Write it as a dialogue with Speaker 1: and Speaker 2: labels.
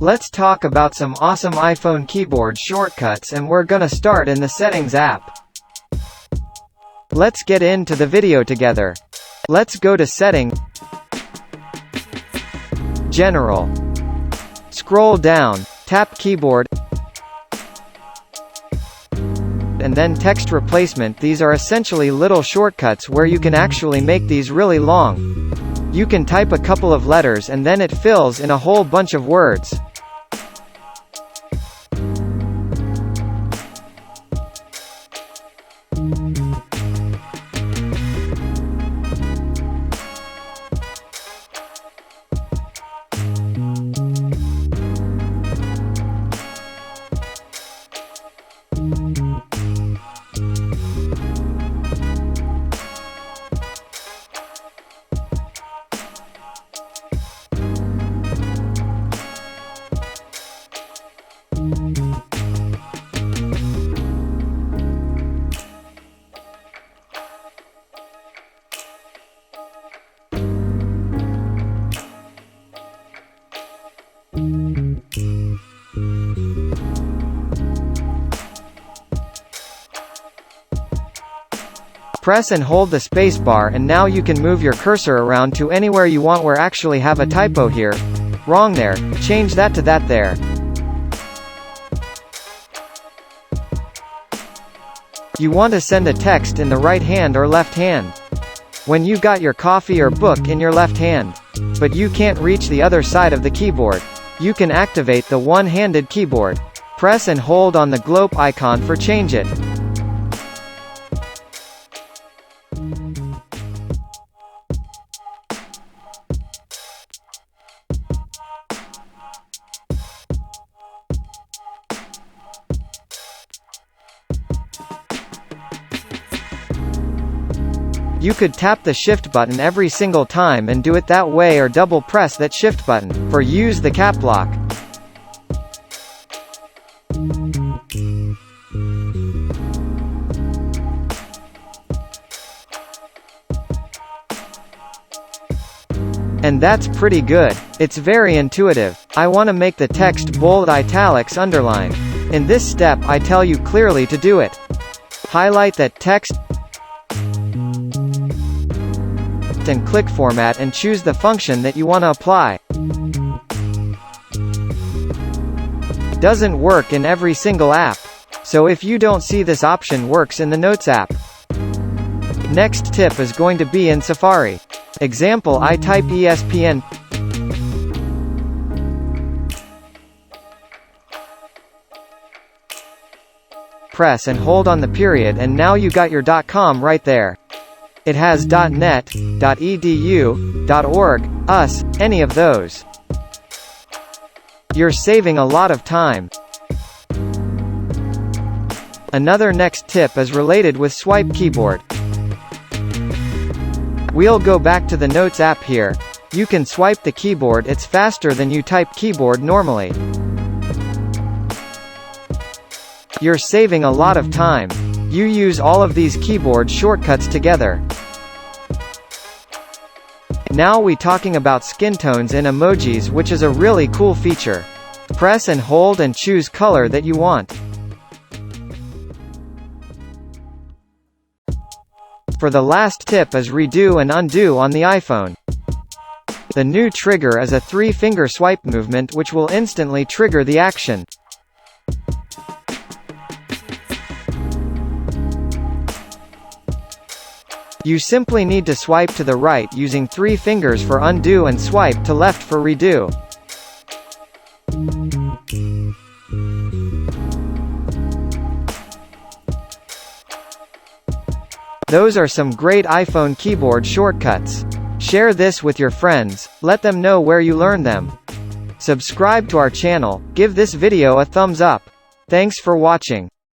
Speaker 1: Let's talk about some awesome iPhone keyboard shortcuts, and we're gonna start in the Settings app. Let's get into the video together. Let's go to Setting, General. Scroll down, tap Keyboard, and then Text Replacement. These are essentially little shortcuts where you can actually make these really long. You can type a couple of letters and then it fills in a whole bunch of words. Press and hold the spacebar, and now you can move your cursor around to anywhere you want. Where actually have a typo here. Wrong there. Change that to that there. You want to send a text in the right hand or left hand. When you got your coffee or book in your left hand, but you can't reach the other side of the keyboard, you can activate the one-handed keyboard. Press and hold on the globe icon for change it. You could tap the Shift button every single time and do it that way, or double press that Shift button for use the cap lock. And that's pretty good. It's very intuitive. I want to make the text bold, italics, underline. In this step I tell you clearly to do it. Highlight that text and click Format and choose the function that you want to apply. Doesn't work in every single app, so if you don't see this option, works in the Notes app. Next tip is going to be in Safari. Example, I type ESPN. Press and hold on the period, and now you got your .com right there. It has .net, .edu, .org, US, any of those. You're saving a lot of time. Another next tip is related with swipe keyboard. We'll go back to the Notes app here. You can swipe the keyboard, it's faster than you type keyboard normally. You're saving a lot of time. You use all of these keyboard shortcuts together. Now we talking about skin tones in emojis, which is a really cool feature. Press and hold and choose color that you want. For the last tip is redo and undo on the iPhone. The new trigger is a 3-finger swipe movement which will instantly trigger the action. You simply need to swipe to the right using 3 fingers for undo and swipe to left for redo. Those are some great iPhone keyboard shortcuts. Share this with your friends, let them know where you learned them. Subscribe to our channel, give this video a thumbs up. Thanks for watching.